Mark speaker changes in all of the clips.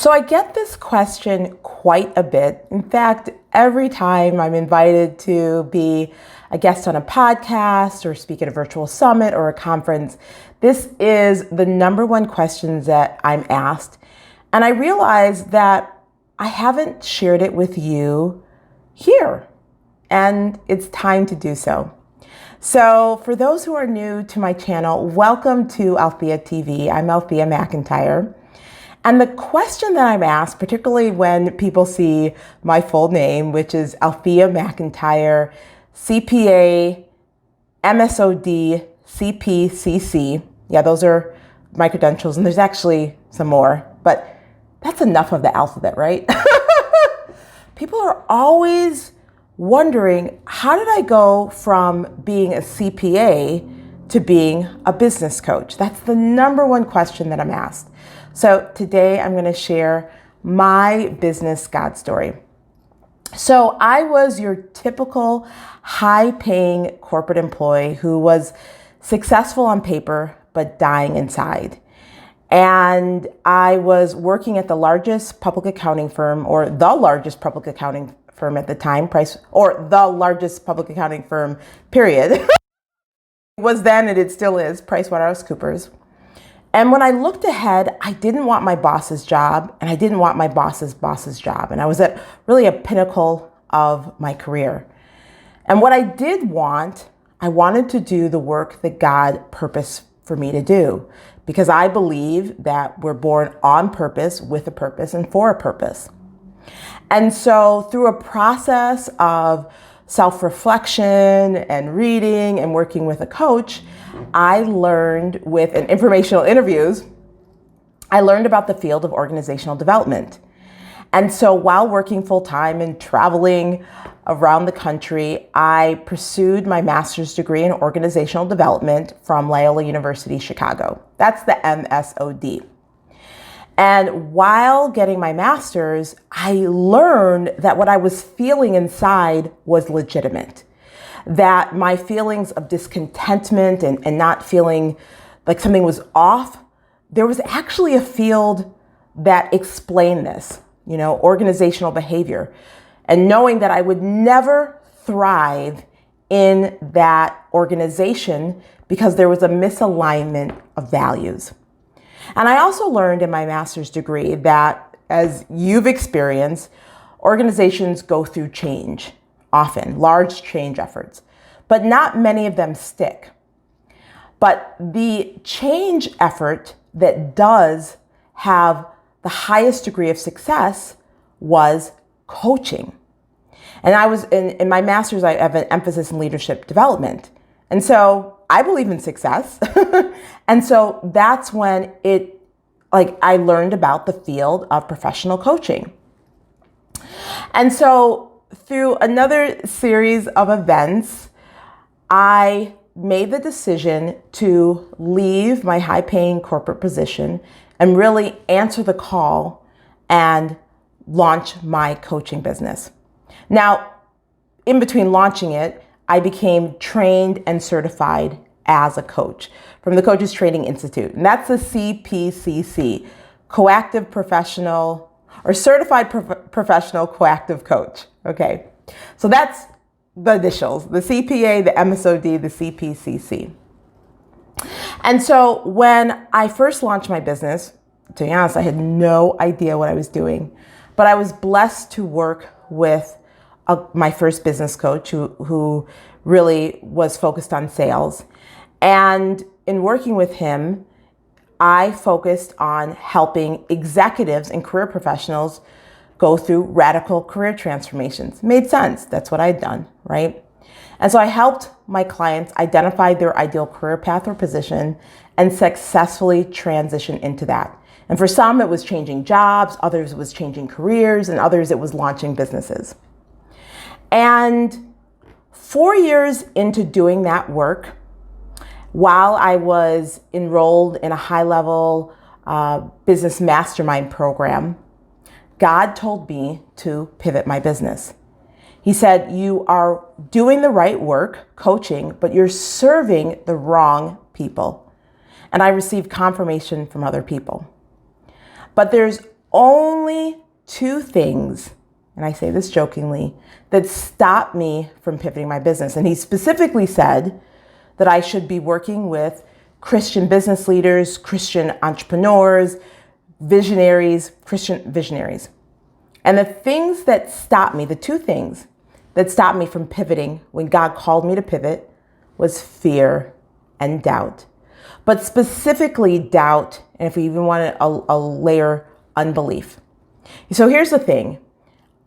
Speaker 1: So I get this question quite a bit. In fact, every time I'm invited to be a guest on a podcast or speak at a virtual summit or a conference, this is the number one question that I'm asked. And I realize that I haven't shared it with you here, and it's time to do so. So for those who are new to my channel, welcome to Althea TV. I'm Althea McIntyre. And the question that I'm asked, particularly when people see my full name, which is Althea McIntyre, CPA, MSOD, CPCC. Yeah, those are my credentials, and there's actually some more, but that's enough of the alphabet, right? People are always wondering, how did I go from being a CPA to being a business coach? That's the number one question that I'm asked. So today I'm going to share my business God story. So I was your typical high-paying corporate employee who was successful on paper, but dying inside. And I was working at the largest public accounting firm, or the largest public accounting firm at the time, the largest public accounting firm, period. It was then, and it still is, PricewaterhouseCoopers. And when I looked ahead, I didn't want my boss's job, and I didn't want my boss's boss's job. And I was at really a pinnacle of my career. And what I did want, I wanted to do the work that God purposed for me to do, because I believe that we're born on purpose, with a purpose, and for a purpose. And so through a process of self-reflection and reading and working with a coach, I learned and informational interviews, I learned about the field of organizational development. And so while working full-time and traveling around the country, I pursued my master's degree in organizational development from Loyola University, Chicago. That's the MSOD. And while getting my master's, I learned that what I was feeling inside was legitimate. That my feelings of discontentment and not feeling like something was off, there was actually a field that explained this, organizational behavior. And knowing that I would never thrive in that organization because there was a misalignment of values. And I also learned in my master's degree that, as you've experienced, organizations go through change, often large change efforts, but not many of them stick. But the change effort that does have the highest degree of success was coaching. And I was in my master's, I have an emphasis in leadership development. And so I believe in success. And so that's when I learned about the field of professional coaching. And so through another series of events, I made the decision to leave my high-paying corporate position and really answer the call and launch my coaching business. Now, in between launching it, I became trained and certified as a coach from the Coaches Training Institute. And that's the CPCC, Coactive Professional or Certified Professional Coactive Coach. Okay, so that's the initials, the CPA, the MSOD, the CPCC. And so when I first launched my business, to be honest, I had no idea what I was doing, but I was blessed to work with my first business coach who really was focused on sales. And in working with him, I focused on helping executives and career professionals go through radical career transformations. Made sense. That's what I'd done, right? And so I helped my clients identify their ideal career path or position and successfully transition into that. And for some, it was changing jobs, others it was changing careers, and others it was launching businesses. And 4 years into doing that work, while I was enrolled in a high-level business mastermind program, God told me to pivot my business. He said, you are doing the right work, coaching, but you're serving the wrong people. And I received confirmation from other people. But there's only two things, and I say this jokingly, that stopped me from pivoting my business. And he specifically said that I should be working with Christian business leaders, Christian entrepreneurs, visionaries, Christian visionaries. And the things that stopped me, the two things that stopped me from pivoting when God called me to pivot, was fear and doubt. But specifically doubt, and if we even want a layer, unbelief. So here's the thing.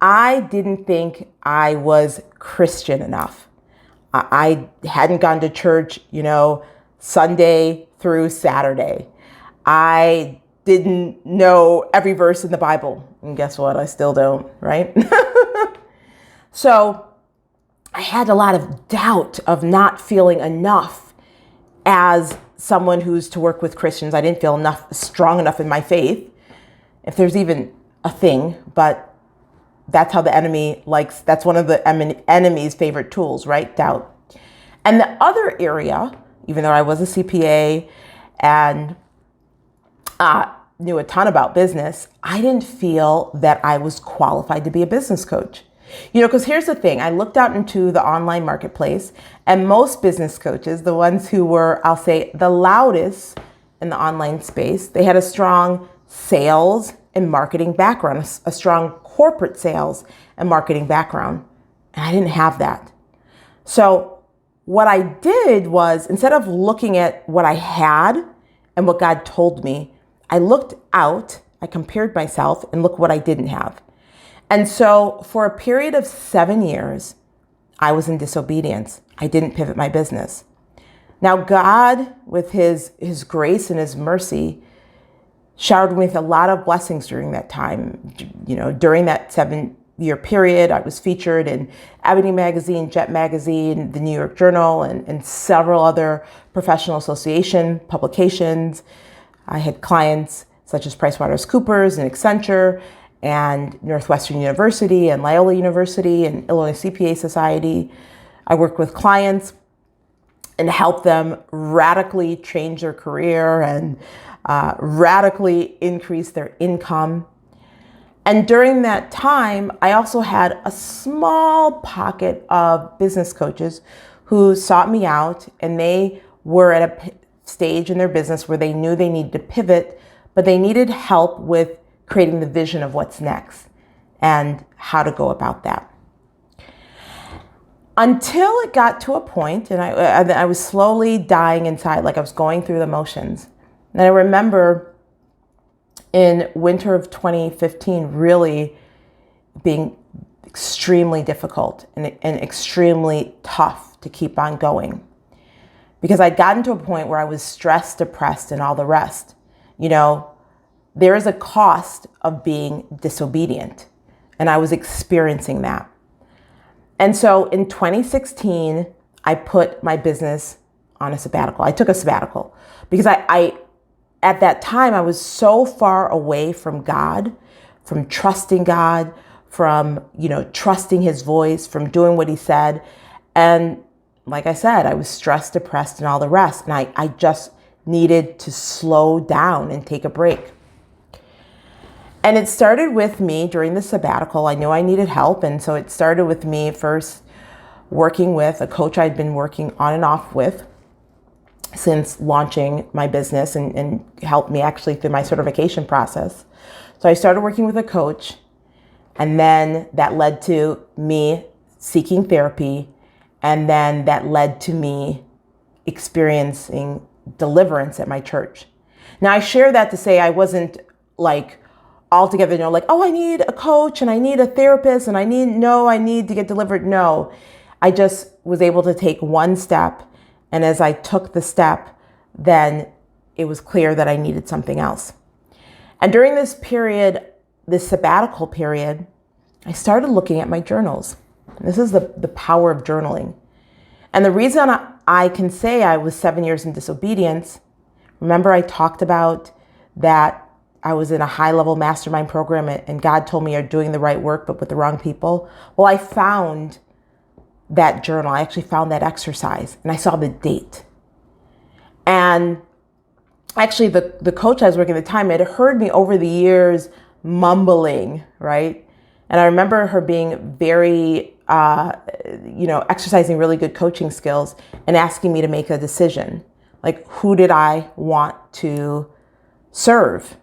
Speaker 1: I didn't think I was Christian enough. I hadn't gone to church, Sunday through Saturday. I didn't know every verse in the Bible. And guess what? I still don't, right? So I had a lot of doubt of not feeling enough as someone who's to work with Christians. I didn't feel strong enough in my faith, if there's even a thing, but that's how the enemy likes, that's one of the enemy's favorite tools, right? Doubt. And the other area, even though I was a CPA and knew a ton about business, I didn't feel that I was qualified to be a business coach. Because here's the thing. I looked out into the online marketplace, and most business coaches, the ones who were, I'll say, the loudest in the online space, they had a strong sales and marketing background, a strong corporate sales and marketing background. And I didn't have that. So what I did was, instead of looking at what I had and what God told me, I looked out, I compared myself, and look what I didn't have. And so for a period of 7 years, I was in disobedience. I didn't pivot my business. Now, God, with his grace and his mercy, showered me with a lot of blessings during that time. During that 7-year period, I was featured in Ebony Magazine, Jet Magazine, the New York Journal, and several other professional association publications. I had clients such as PricewaterhouseCoopers and Accenture and Northwestern University and Loyola University and Illinois CPA Society. I worked with clients and helped them radically change their career and radically increase their income. And during that time, I also had a small pocket of business coaches who sought me out, and they were at a stage in their business where they knew they needed to pivot, but they needed help with creating the vision of what's next and how to go about that. Until it got to a point, and I was slowly dying inside, like I was going through the motions. And I remember in winter of 2015 really being extremely difficult and extremely tough to keep on going, because I'd gotten to a point where I was stressed, depressed, and all the rest. There is a cost of being disobedient, and I was experiencing that. And so in 2016, I put my business on a sabbatical. I took a sabbatical because I at that time, I was so far away from God, from trusting God, from, trusting his voice, from doing what he said. And like I said, I was stressed, depressed, and all the rest. And I just needed to slow down and take a break. And it started with me during the sabbatical. I knew I needed help. And so it started with me first working with a coach I'd been working on and off with since launching my business and helped me actually through my certification process. So I started working with a coach, and then that led to me seeking therapy. And then that led to me experiencing deliverance at my church. Now I share that to say I wasn't like altogether, oh, I need a coach and I need a therapist and I need to get delivered. No, I just was able to take one step. And as I took the step, then it was clear that I needed something else. And during this period, this sabbatical period, I started looking at my journals. This is the power of journaling. And the reason I can say I was 7 years in disobedience, remember I talked about that I was in a high-level mastermind program and God told me you're doing the right work, but with the wrong people. Well, I found that journal. I actually found that exercise and I saw the date. And actually the coach I was working at the time had heard me over the years mumbling, right? And I remember her being very, exercising really good coaching skills and asking me to make a decision. Like, who did I want to serve?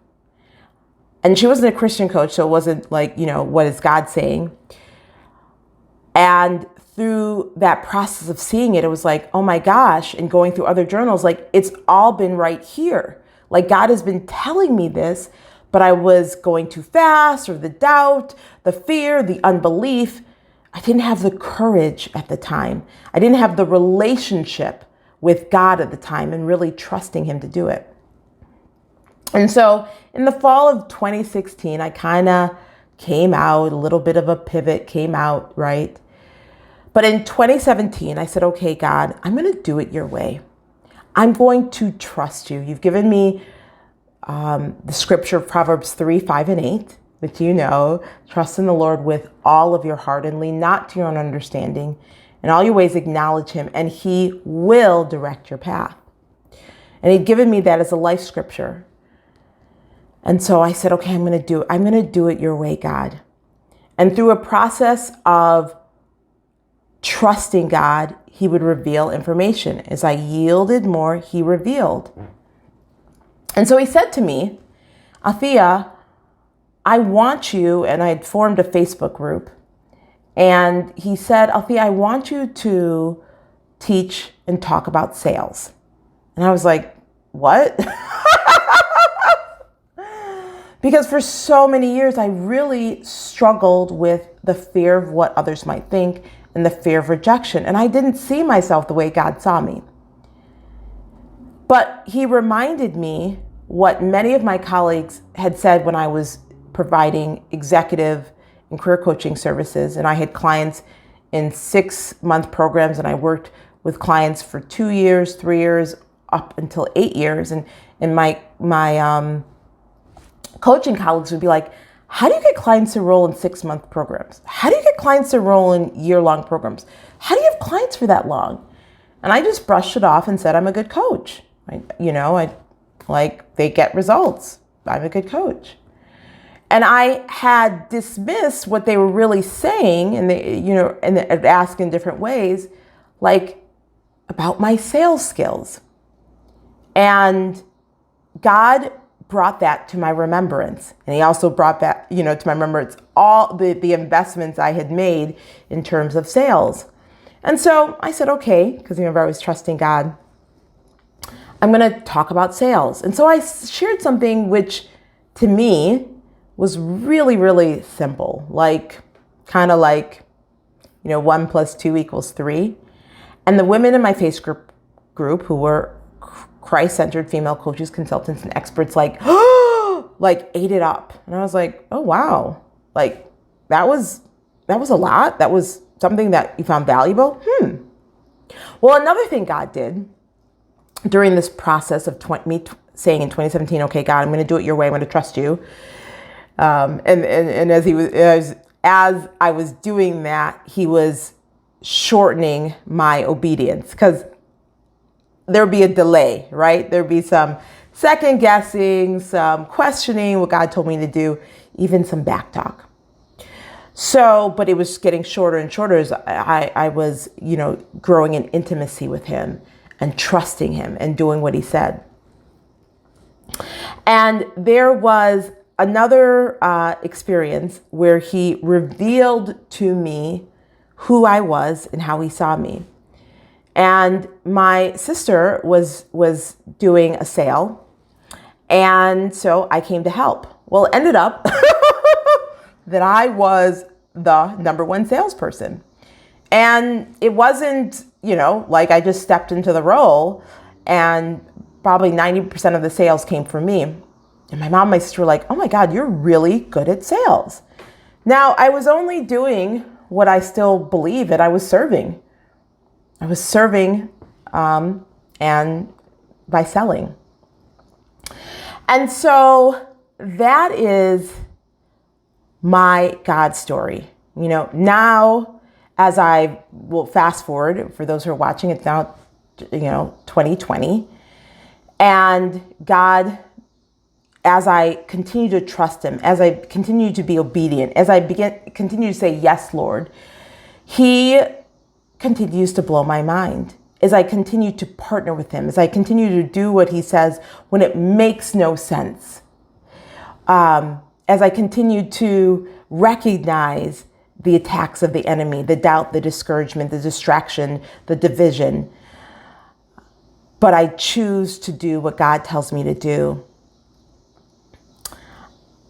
Speaker 1: And she wasn't a Christian coach, so it wasn't like, what is God saying? And through that process of seeing it, it was like, oh my gosh, and going through other journals, like it's all been right here. Like God has been telling me this, but I was going too fast, or the doubt, the fear, the unbelief. I didn't have the courage at the time. I didn't have the relationship with God at the time and really trusting him to do it. And so in the fall of 2016, I kind of came out, a little bit of a pivot came out, right? But in 2017, I said, okay, God, I'm going to do it your way. I'm going to trust you. You've given me the scripture of Proverbs 3, 5, and 8, which trust in the Lord with all of your heart and lean not to your own understanding. In all your ways, acknowledge him, and he will direct your path. And he'd given me that as a life scripture. And so I said, okay, I'm going to do it your way, God. And through a process of trusting God, he would reveal information. As I yielded more, he revealed. And so he said to me, Althea, I want you, and I had formed a Facebook group. And he said, Althea, I want you to teach and talk about sales. And I was like, what? Because for so many years, I really struggled with the fear of what others might think and the fear of rejection. And I didn't see myself the way God saw me. But he reminded me what many of my colleagues had said when I was providing executive and career coaching services. And I had clients in 6-month programs, and I worked with clients for 2 years, 3 years, up until 8 years. And my coaching colleagues would be like, how do you get clients to enroll in 6-month programs? How do you get clients to enroll in year-long programs? How do you have clients for that long? And I just brushed it off and said, I'm a good coach. They get results. I'm a good coach. And I had dismissed what they were really saying, and and asked in different ways, like about my sales skills. And God brought that to my remembrance. And he also brought that, to my remembrance, all the investments I had made in terms of sales. And so I said, okay, because remember I was trusting God, I'm going to talk about sales. And so I shared something which to me was really, really simple, kind of like 1 + 2 = 3. And the women in my Facebook group who were Christ-centered female coaches, consultants, and experts ate it up. And I was like, oh, wow. That was a lot. That was something that you found valuable. Well, another thing God did during this process of me saying in 2017, okay, God, I'm going to do it your way. I'm going to trust you. And as I was doing that, he was shortening my obedience, because there'd be a delay, right? There'd be some second guessing, some questioning what God told me to do, even some back talk. So, but it was getting shorter and shorter as I was, growing in intimacy with him and trusting him and doing what he said. And there was another experience where he revealed to me who I was and how he saw me. And my sister was doing a sale, and so I came to help. Well, it ended up that I was the number one salesperson. And it wasn't, I just stepped into the role, and probably 90% of the sales came from me. And my mom and my sister were like, oh my God, you're really good at sales. Now, I was only doing what I still believe that I was serving. I was serving and by selling. And so that is my God story. Now, as I will fast forward, for those who are watching, it's now, 2020. And God as I continue to trust him, as I continue to be obedient, as I continue to say, yes, Lord, he continues to blow my mind. As I continue to partner with him, as I continue to do what he says when it makes no sense, as I continue to recognize the attacks of the enemy, the doubt, the discouragement, the distraction, the division, but I choose to do what God tells me to do,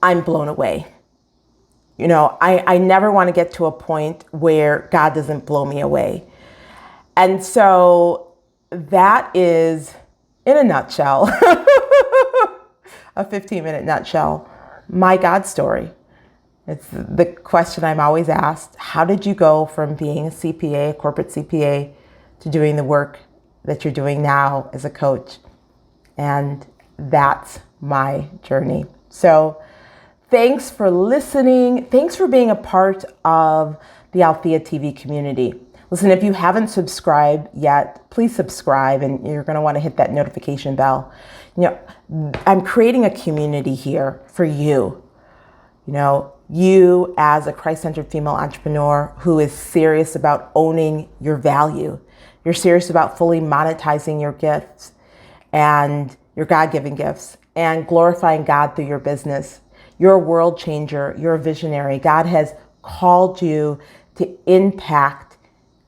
Speaker 1: I'm blown away. I never want to get to a point where God doesn't blow me away. And so that is, in a nutshell, a 15-minute nutshell, my God story. It's the question I'm always asked: how did you go from being a CPA, a corporate CPA, to doing the work that you're doing now as a coach? And that's my journey. So thanks for listening. Thanks for being a part of the Althea TV community. Listen, if you haven't subscribed yet, please subscribe, and you're going to want to hit that notification bell. I'm creating a community here for you. You as a Christ-centered female entrepreneur who is serious about owning your value. You're serious about fully monetizing your gifts and your God-given gifts and glorifying God through your business. You're a world changer. You're a visionary. God has called you to impact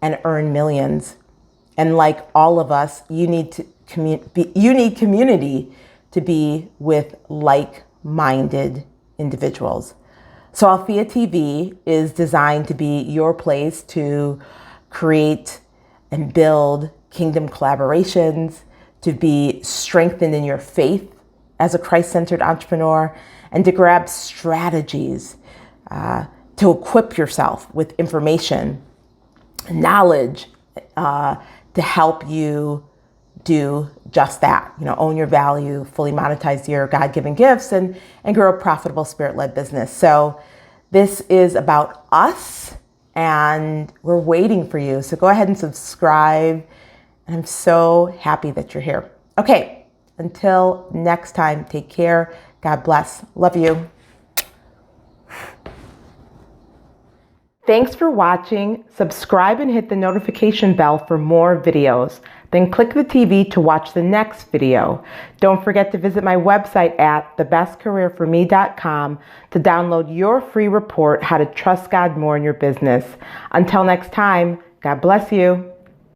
Speaker 1: and earn millions. And like all of us, you need community to be with like-minded individuals. So Althea TV is designed to be your place to create and build kingdom collaborations, to be strengthened in your faith as a Christ-centered entrepreneur, and to grab strategies to equip yourself with information, knowledge, to help you do just that. Own your value, fully monetize your God-given gifts, and grow a profitable spirit-led business. So this is about us, and we're waiting for you. So go ahead and subscribe. And I'm so happy that you're here. Okay, until next time, take care. God bless. Love you. Thanks for watching. Subscribe and hit the notification bell for more videos. Then click the TV to watch the next video. Don't forget to visit my website at thebestcareerforme.com to download your free report, How to Trust God More in Your Business. Until next time, God bless you.